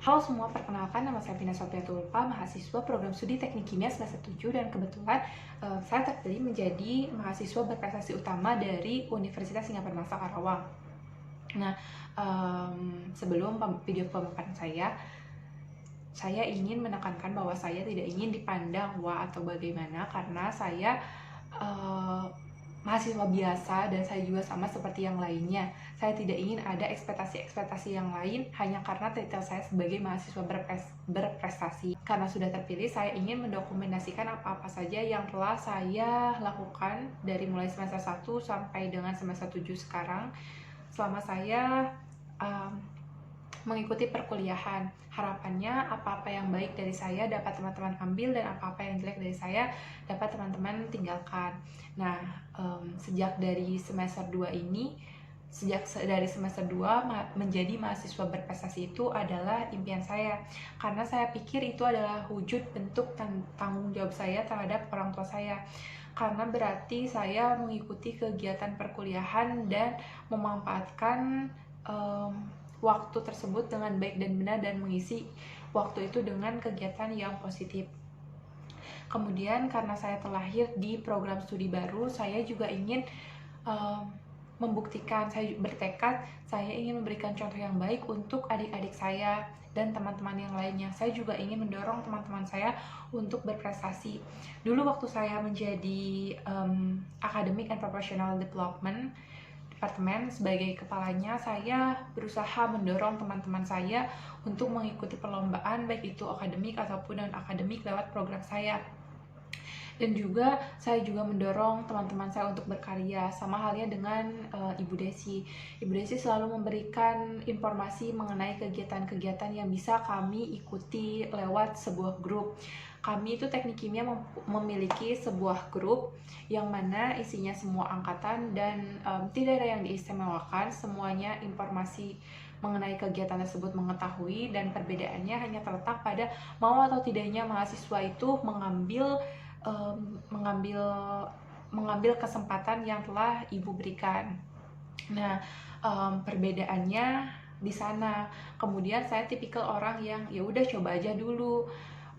Halo semua, perkenalkan nama saya Pina Sofia Tulpa, mahasiswa program studi Teknik Kimia semester 7 dan kebetulan saya terpilih menjadi mahasiswa berprestasi utama dari Universitas Singapura Karawang. Nah, sebelum video pemaparan saya ingin menekankan bahwa saya tidak ingin dipandang wah atau bagaimana karena saya mahasiswa biasa dan saya juga sama seperti yang lainnya. Saya tidak ingin ada ekspektasi-ekspektasi yang lain hanya karena titel saya sebagai mahasiswa berprestasi. Karena sudah terpilih, saya ingin mendokumentasikan apa-apa saja yang telah saya lakukan dari mulai semester 1 sampai dengan semester 7 sekarang selama saya mengikuti perkuliahan. Harapannya apa-apa yang baik dari saya dapat teman-teman ambil dan apa-apa yang jelek dari saya dapat teman-teman tinggalkan. Nah, sejak dari semester 2 ini, dari semester 2 menjadi mahasiswa berprestasi itu adalah impian saya. Karena saya pikir itu adalah wujud bentuk tanggung jawab saya terhadap orang tua saya. Karena berarti saya mengikuti kegiatan perkuliahan dan memanfaatkan waktu tersebut dengan baik dan benar dan mengisi waktu itu dengan kegiatan yang positif. Kemudian karena saya terlahir di program studi baru, saya juga ingin membuktikan, saya bertekad saya ingin memberikan contoh yang baik untuk adik-adik saya dan teman-teman yang lainnya. Saya juga ingin mendorong teman-teman saya untuk berprestasi. Dulu waktu saya menjadi Academic and Professional Development departemen sebagai kepalanya, saya berusaha mendorong teman-teman saya untuk mengikuti perlombaan baik itu akademik ataupun non-akademik lewat program saya. Dan juga saya juga mendorong teman-teman saya untuk berkarya, sama halnya dengan Ibu Desi. Ibu Desi selalu memberikan informasi mengenai kegiatan-kegiatan yang bisa kami ikuti lewat sebuah grup. Kami itu Teknik Kimia memiliki sebuah grup yang mana isinya semua angkatan dan tidak ada yang diistimewakan, semuanya informasi mengenai kegiatan tersebut mengetahui, dan perbedaannya hanya terletak pada mau atau tidaknya mahasiswa itu mengambil kesempatan yang telah ibu berikan. Nah, perbedaannya di sana. Kemudian saya tipikal orang yang ya udah coba aja dulu.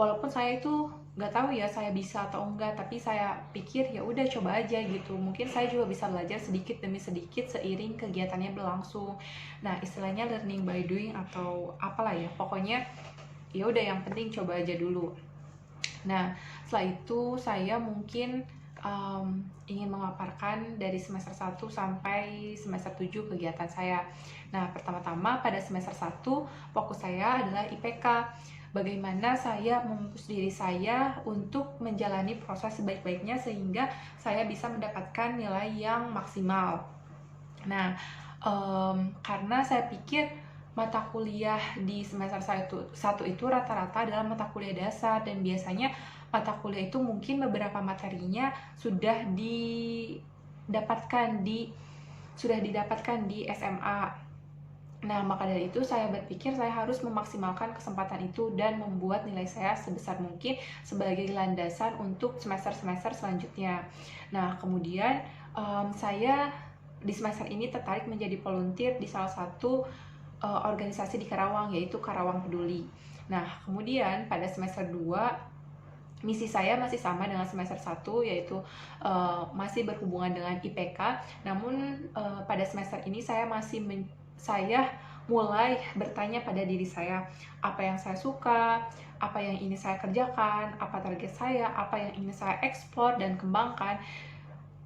Walaupun saya itu nggak tahu ya saya bisa atau enggak, tapi saya pikir ya udah coba aja gitu. Mungkin saya juga bisa belajar sedikit demi sedikit seiring kegiatannya berlangsung. Nah, istilahnya learning by doing atau apalah ya. Pokoknya ya udah, yang penting coba aja dulu. Nah, setelah itu saya mungkin ingin memaparkan dari semester 1 sampai semester 7 kegiatan saya. Nah, pertama-tama pada semester 1 fokus saya adalah IPK. Bagaimana saya mempush diri saya untuk menjalani proses sebaik-baiknya sehingga saya bisa mendapatkan nilai yang maksimal. Nah, karena saya pikir mata kuliah di semester 1 itu rata-rata adalah mata kuliah dasar, dan biasanya mata kuliah itu mungkin beberapa materinya sudah didapatkan di SMA. Nah, maka dari itu saya berpikir saya harus memaksimalkan kesempatan itu dan membuat nilai saya sebesar mungkin sebagai landasan untuk semester-semester selanjutnya. Nah, kemudian saya di semester ini tertarik menjadi volunteer di salah satu organisasi di Karawang, yaitu Karawang Peduli. Nah, kemudian pada semester 2 misi saya masih sama dengan semester 1, yaitu masih berhubungan dengan IPK. Namun pada semester ini saya mulai bertanya pada diri saya, apa yang saya suka, apa yang ingin saya kerjakan, apa target saya, apa yang ingin saya eksplor dan kembangkan.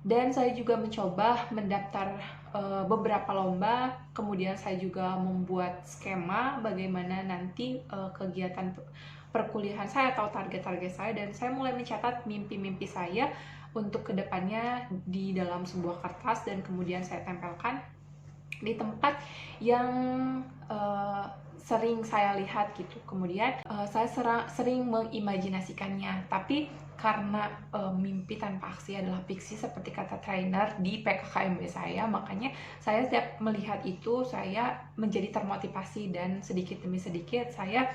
Dan saya juga mencoba mendaftar beberapa lomba, kemudian saya juga membuat skema bagaimana nanti kegiatan perkuliahan saya atau target-target saya, dan saya mulai mencatat mimpi-mimpi saya untuk kedepannya di dalam sebuah kertas, dan kemudian saya tempelkan di tempat yang sering saya lihat gitu. Kemudian saya sering mengimajinasikannya, tapi karena mimpi tanpa aksi adalah fiksi seperti kata trainer di PKKMB saya, makanya saya setiap melihat itu saya menjadi termotivasi, dan sedikit demi sedikit saya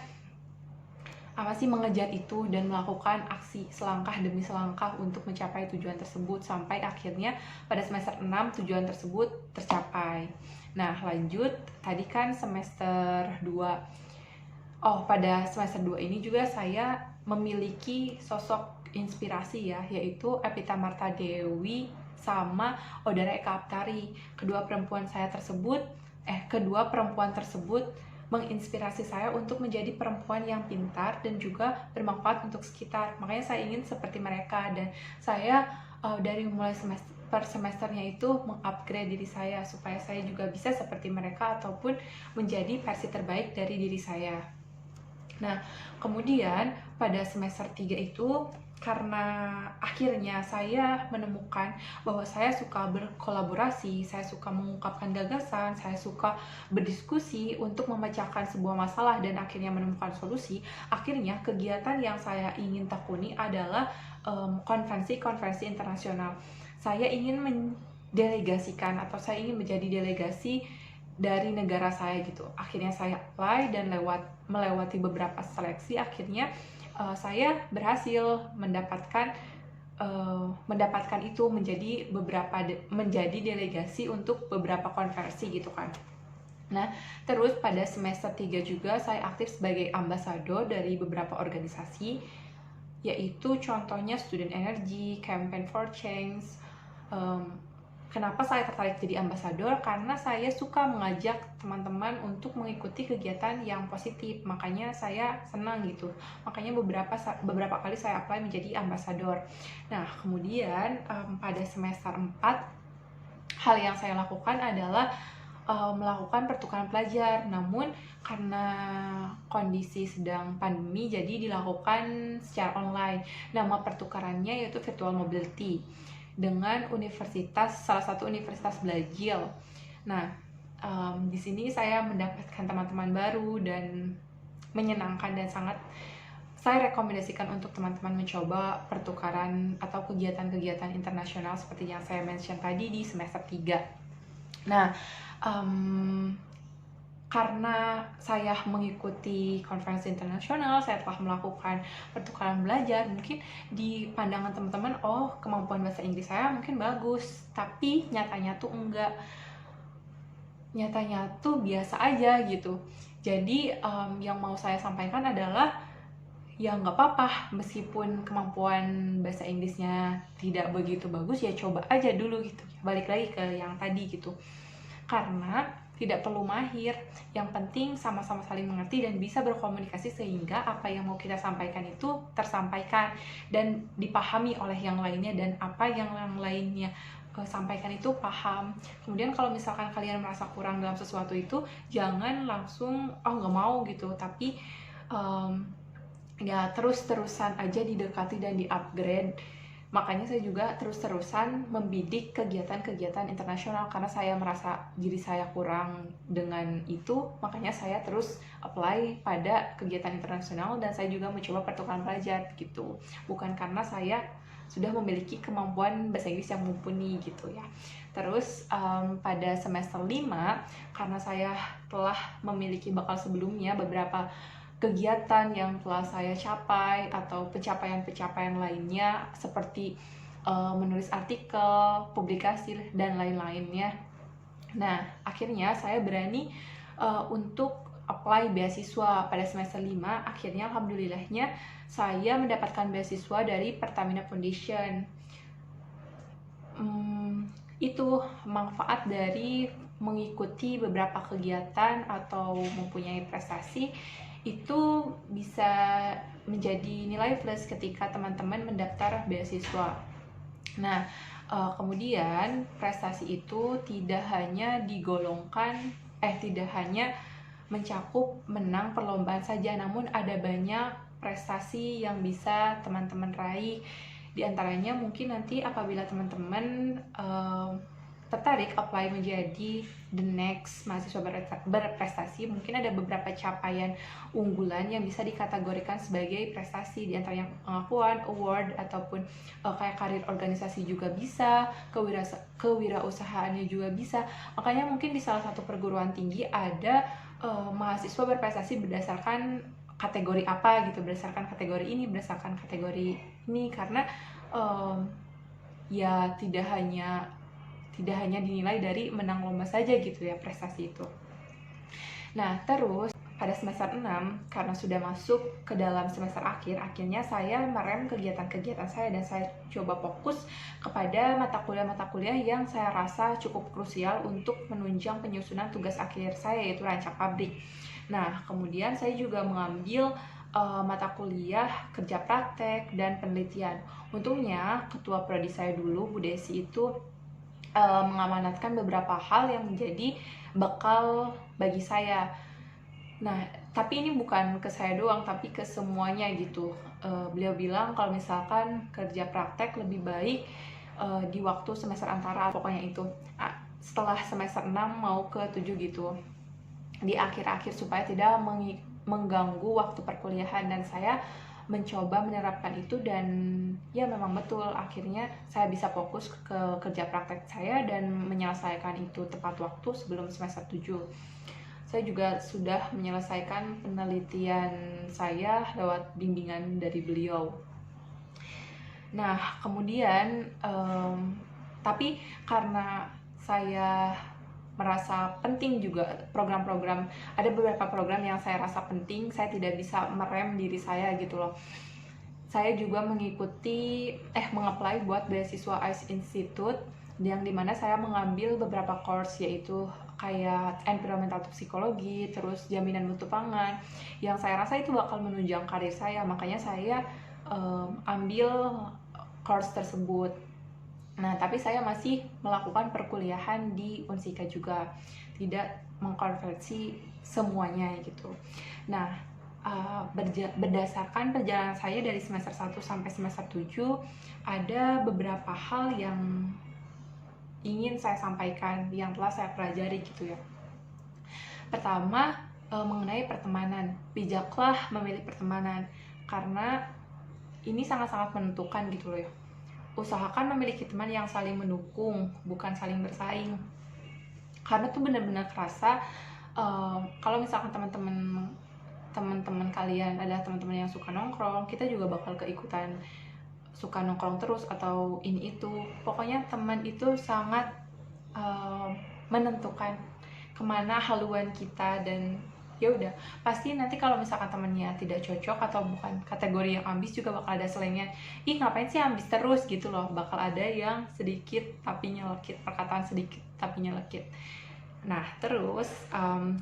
mengejar itu dan melakukan aksi selangkah demi selangkah untuk mencapai tujuan tersebut, sampai akhirnya pada semester 6 tujuan tersebut tercapai. Nah, lanjut, tadi kan semester 2 Oh, pada semester 2 ini juga saya memiliki sosok inspirasi ya, yaitu Epita Marta Dewi sama Odara Eka Aptari. Kedua perempuan tersebut menginspirasi saya untuk menjadi perempuan yang pintar dan juga bermanfaat untuk sekitar. Makanya saya ingin seperti mereka, dan saya dari mulai per semesternya itu mengupgrade diri saya supaya saya juga bisa seperti mereka ataupun menjadi versi terbaik dari diri saya. Nah, kemudian pada semester 3 itu, karena akhirnya saya menemukan bahwa saya suka berkolaborasi, saya suka mengungkapkan gagasan, saya suka berdiskusi untuk memecahkan sebuah masalah dan akhirnya menemukan solusi. Akhirnya kegiatan yang saya ingin tekuni adalah konferensi-konferensi internasional. Saya ingin mendelegasikan atau saya ingin menjadi delegasi dari negara saya gitu. Akhirnya saya apply dan melewati beberapa seleksi, akhirnya saya berhasil mendapatkan itu menjadi delegasi untuk beberapa konversi gitu kan. Nah, terus pada semester 3 juga saya aktif sebagai ambasador dari beberapa organisasi, yaitu contohnya Student Energy, Campaign for Change. Kenapa saya tertarik jadi ambasador? Karena saya suka mengajak teman-teman untuk mengikuti kegiatan yang positif, makanya saya senang gitu. Makanya beberapa kali saya apply menjadi ambasador. Nah, kemudian pada semester 4, hal yang saya lakukan adalah melakukan pertukaran pelajar. Namun karena kondisi sedang pandemi, jadi dilakukan secara online. Nama pertukarannya yaitu Virtual Mobility dengan salah satu universitas Brazil. Nah, di sini saya mendapatkan teman-teman baru dan menyenangkan, dan sangat saya rekomendasikan untuk teman-teman mencoba pertukaran atau kegiatan-kegiatan internasional seperti yang saya mention tadi di semester 3. Nah, karena saya mengikuti konferensi internasional, saya telah melakukan pertukaran belajar, mungkin di pandangan teman-teman, oh kemampuan bahasa Inggris saya mungkin bagus, tapi nyatanya tuh enggak. Nyatanya tuh biasa aja gitu. Jadi yang mau saya sampaikan adalah, ya nggak apa-apa, meskipun kemampuan bahasa Inggrisnya tidak begitu bagus, ya coba aja dulu gitu. Balik lagi ke yang tadi gitu. Karena tidak perlu mahir, yang penting sama-sama saling mengerti dan bisa berkomunikasi sehingga apa yang mau kita sampaikan itu tersampaikan dan dipahami oleh yang lainnya, dan apa yang lainnya sampaikan itu paham. Kemudian kalau misalkan kalian merasa kurang dalam sesuatu itu, jangan langsung nggak mau gitu, tapi ya terus-terusan aja didekati dan di-upgrade. Makanya saya juga terus-terusan membidik kegiatan-kegiatan internasional, karena saya merasa diri saya kurang dengan itu, makanya saya terus apply pada kegiatan internasional, dan saya juga mencoba pertukaran pelajar gitu. Bukan karena saya sudah memiliki kemampuan bahasa Inggris yang mumpuni gitu ya. Terus pada semester 5, karena saya telah memiliki bekal sebelumnya beberapa kegiatan yang telah saya capai atau pencapaian-pencapaian lainnya seperti menulis artikel, publikasi, dan lain-lainnya. Nah, akhirnya saya berani untuk apply beasiswa pada semester 5. Akhirnya alhamdulillahnya saya mendapatkan beasiswa dari Pertamina Foundation. Itu manfaat dari mengikuti beberapa kegiatan atau mempunyai prestasi, itu bisa menjadi nilai plus ketika teman-teman mendaftar beasiswa. Nah, kemudian prestasi itu tidak hanya mencakup menang perlombaan saja, namun ada banyak prestasi yang bisa teman-teman raih. Di antaranya mungkin nanti apabila teman-teman tertarik apply menjadi the next mahasiswa berprestasi, mungkin ada beberapa capaian unggulan yang bisa dikategorikan sebagai prestasi, di antaranya pengakuan, award, ataupun kayak karir organisasi juga bisa, kewirausahaannya juga bisa. Makanya mungkin di salah satu perguruan tinggi ada mahasiswa berprestasi berdasarkan kategori apa gitu, berdasarkan kategori ini, karena ya tidak hanya dinilai dari menang lomba saja gitu ya prestasi itu. Nah, terus pada semester 6 karena sudah masuk ke dalam semester akhir, akhirnya saya merem kegiatan-kegiatan saya dan saya coba fokus kepada mata kuliah yang saya rasa cukup krusial untuk menunjang penyusunan tugas akhir saya, yaitu rancang pabrik. Nah, kemudian saya juga mengambil mata kuliah kerja praktek dan penelitian. Untungnya ketua prodi saya dulu, Bu Desi, itu mengamanatkan beberapa hal yang menjadi bekal bagi saya. Nah, tapi ini bukan ke saya doang, tapi ke semuanya gitu. Beliau bilang kalau misalkan kerja praktek lebih baik di waktu semester antara, pokoknya itu setelah semester 6 mau ke 7 gitu, di akhir-akhir, supaya tidak mengganggu waktu perkuliahan. Dan saya mencoba menerapkan itu dan ya memang betul, akhirnya saya bisa fokus ke kerja praktek saya dan menyelesaikan itu tepat waktu sebelum semester 7. Saya juga sudah menyelesaikan penelitian saya lewat bimbingan dari beliau. Nah, kemudian tapi karena saya merasa penting juga program-program, ada beberapa program yang saya rasa penting, saya tidak bisa merem diri saya gitu loh. Saya juga mengapply buat beasiswa ICE Institute, yang dimana saya mengambil beberapa course, yaitu kayak environmental psikologi, terus jaminan mutu pangan, yang saya rasa itu bakal menunjang karir saya, makanya saya ambil course tersebut. Nah, tapi saya masih melakukan perkuliahan di Unsika juga, tidak mengkonversi semuanya gitu. Nah, berdasarkan perjalanan saya dari semester 1 sampai semester 7, ada beberapa hal yang ingin saya sampaikan yang telah saya pelajari gitu ya. Pertama, mengenai pertemanan. Bijaklah memilih pertemanan, karena ini sangat-sangat menentukan gitu loh ya. Usahakan memiliki teman yang saling mendukung, bukan saling bersaing. Karena tuh benar-benar kerasa kalau misalkan teman-teman kalian adalah teman-teman yang suka nongkrong, kita juga bakal keikutan suka nongkrong terus atau ini itu. Pokoknya teman itu sangat menentukan kemana haluan kita, dan ya udah, pasti nanti kalau misalkan temennya tidak cocok atau bukan kategori yang ambis, juga bakal ada selengnya, ih ngapain sih ambis terus gitu loh, bakal ada yang sedikit tapi nyelekit, perkataan sedikit tapi nyelekit. Nah, terus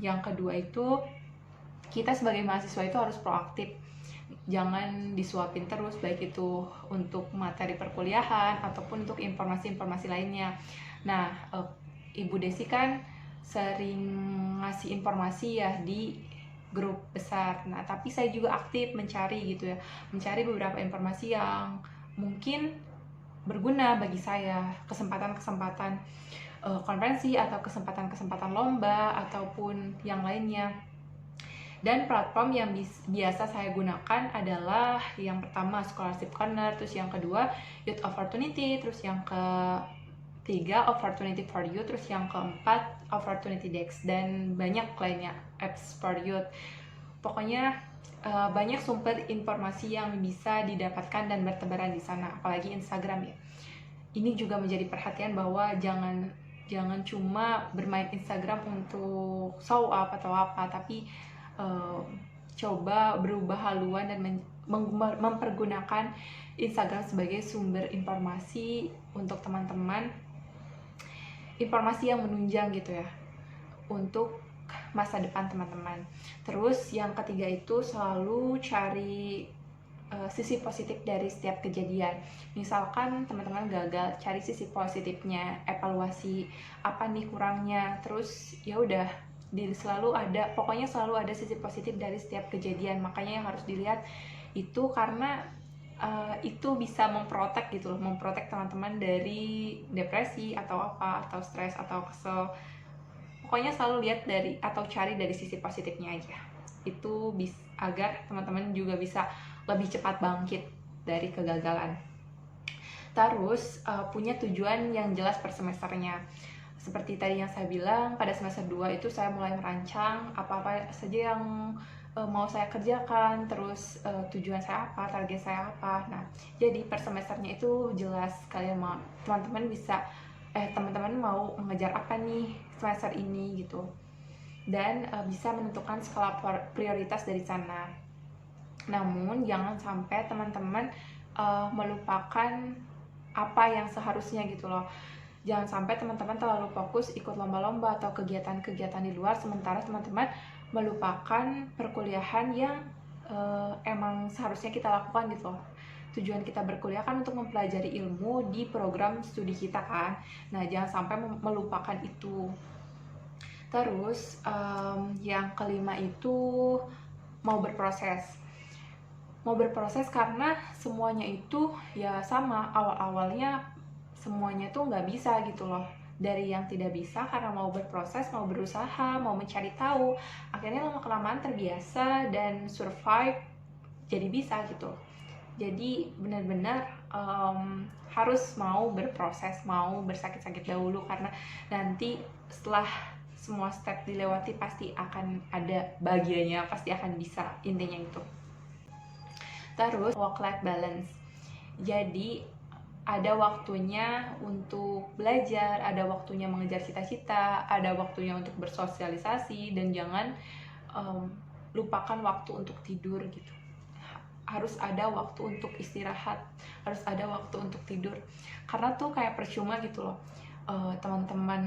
yang kedua itu, kita sebagai mahasiswa itu harus proaktif, jangan disuapin terus, baik itu untuk materi perkuliahan ataupun untuk informasi-informasi lainnya. Nah, Ibu Desi kan sering ngasih informasi ya di grup besar. Nah, tapi saya juga aktif mencari gitu ya, mencari beberapa informasi yang mungkin berguna bagi saya, kesempatan-kesempatan konferensi atau kesempatan-kesempatan lomba ataupun yang lainnya. Dan platform yang biasa saya gunakan adalah yang pertama Scholarship Corner, terus yang kedua Youth Opportunity, terus yang ketiga Opportunity for You, terus yang keempat Opportunity Dex, dan banyak lainnya apps for youth. Pokoknya banyak sumber informasi yang bisa didapatkan dan bertebaran di sana, apalagi Instagram ya. Ini juga menjadi perhatian bahwa jangan cuma bermain Instagram untuk show up atau apa, tapi coba berubah haluan dan mempergunakan Instagram sebagai sumber informasi untuk teman-teman, informasi yang menunjang gitu ya, untuk masa depan teman-teman. Terus yang ketiga itu selalu cari sisi positif dari setiap kejadian. Misalkan teman-teman gagal, cari sisi positifnya, evaluasi apa nih kurangnya, terus ya udah, pokoknya selalu ada sisi positif dari setiap kejadian. Makanya yang harus dilihat itu, karena itu bisa memprotek gitu loh, memprotek teman-teman dari depresi atau apa, atau stres atau kesel. Pokoknya selalu lihat atau cari dari sisi positifnya aja. Itu agar teman-teman juga bisa lebih cepat bangkit dari kegagalan. Terus punya tujuan yang jelas per semesternya. Seperti tadi yang saya bilang, pada semester 2 itu saya mulai merancang apa-apa saja yang mau saya kerjakan, terus tujuan saya apa, target saya apa. Nah, jadi per semesternya itu jelas, teman-teman mau mengejar apa nih semester ini gitu. dan bisa menentukan skala prioritas dari sana. Namun jangan sampai teman-teman melupakan apa yang seharusnya gitu loh. Jangan sampai teman-teman terlalu fokus ikut lomba-lomba atau kegiatan-kegiatan di luar, sementara teman-teman melupakan perkuliahan yang emang seharusnya kita lakukan gitu loh. Tujuan kita berkuliah kan untuk mempelajari ilmu di program studi kita kan. Nah, jangan sampai melupakan itu. Terus yang kelima itu mau berproses. Mau berproses karena semuanya itu ya sama, awal-awalnya semuanya tuh nggak bisa gitu loh. Dari yang tidak bisa karena mau berproses, mau berusaha, mau mencari tahu, akhirnya lama-kelamaan terbiasa dan survive jadi bisa gitu. Jadi benar-benar harus mau berproses, mau bersakit-sakit dahulu, karena nanti setelah semua step dilewati pasti akan ada bahagianya, pasti akan bisa, intinya itu. Terus work-life balance. Jadi ada waktunya untuk belajar, ada waktunya mengejar cita-cita, ada waktunya untuk bersosialisasi, dan jangan lupakan waktu untuk tidur gitu. Harus ada waktu untuk istirahat, harus ada waktu untuk tidur. Karena tuh kayak percuma gitu loh, teman-teman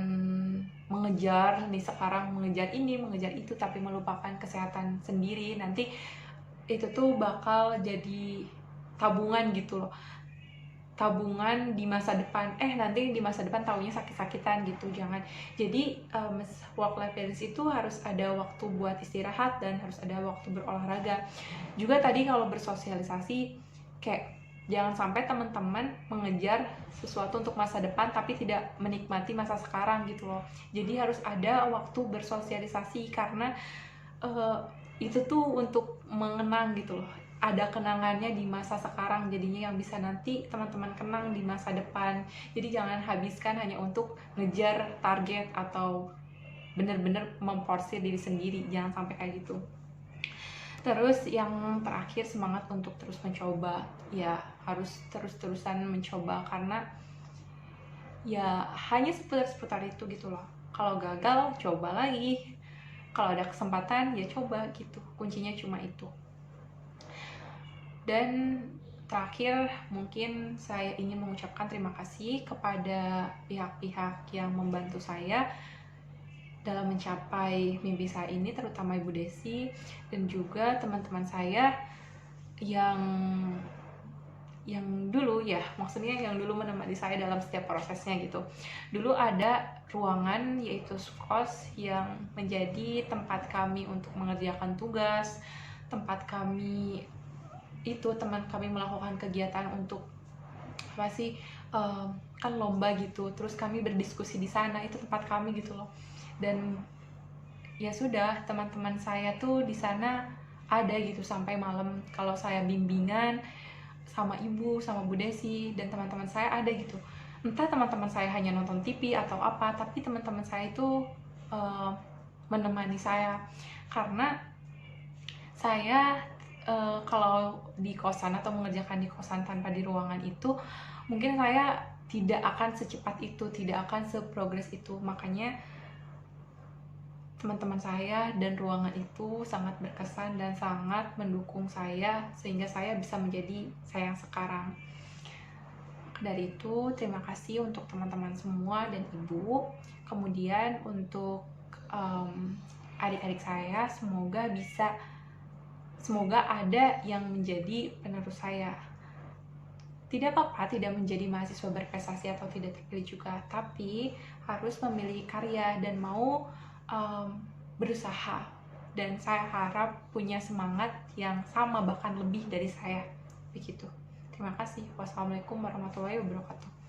mengejar nih sekarang, mengejar ini, mengejar itu, tapi melupakan kesehatan sendiri. Nanti itu tuh bakal jadi tabungan gitu loh, tabungan di masa depan, nanti di masa depan taunya sakit-sakitan gitu. Jangan. Jadi work life balance itu harus ada waktu buat istirahat dan harus ada waktu berolahraga juga. Tadi kalau bersosialisasi, kayak jangan sampai teman-teman mengejar sesuatu untuk masa depan tapi tidak menikmati masa sekarang gitu loh. Jadi harus ada waktu bersosialisasi, karena itu tuh untuk mengenang gitu loh, ada kenangannya di masa sekarang jadinya, yang bisa nanti teman-teman kenang di masa depan. Jadi jangan habiskan hanya untuk ngejar target atau bener-bener memforsir diri sendiri, jangan sampai kayak gitu. Terus yang terakhir, semangat untuk terus mencoba. Ya harus terus-terusan mencoba, karena ya hanya seputar-seputar itu gitu loh. Kalau gagal coba lagi, kalau ada kesempatan ya coba gitu. Kuncinya cuma itu. Dan terakhir, mungkin saya ingin mengucapkan terima kasih kepada pihak-pihak yang membantu saya dalam mencapai mimpi saya ini, terutama Ibu Desi dan juga teman-teman saya yang dulu ya, maksudnya yang dulu menemani saya dalam setiap prosesnya gitu. Dulu ada ruangan, yaitu skos, yang menjadi tempat kami untuk mengerjakan tugas, tempat kami itu, teman kami melakukan kegiatan untuk apa sih, kan lomba gitu, terus kami berdiskusi di sana, itu tempat kami gitu loh. Dan ya sudah, teman-teman saya tuh di sana ada gitu sampai malam. Kalau saya bimbingan sama ibu, sama Bu Desi, dan teman-teman saya ada gitu. Entah teman-teman saya hanya nonton TV atau apa, tapi teman-teman saya itu menemani saya. Karena saya kalau di kosan atau mengerjakan di kosan tanpa di ruangan itu, mungkin saya tidak akan secepat itu, tidak akan seprogres itu. Makanya teman-teman saya dan ruangan itu sangat berkesan dan sangat mendukung saya, sehingga saya bisa menjadi saya yang sekarang. Dari itu, terima kasih untuk teman-teman semua dan ibu. Kemudian untuk adik-adik saya, semoga ada yang menjadi penerus saya. Tidak apa-apa tidak menjadi mahasiswa berprestasi atau tidak terpilih juga, tapi harus memilih karya dan mau berusaha. Dan saya harap punya semangat yang sama, bahkan lebih dari saya. Begitu. Terima kasih. Wassalamualaikum warahmatullahi wabarakatuh.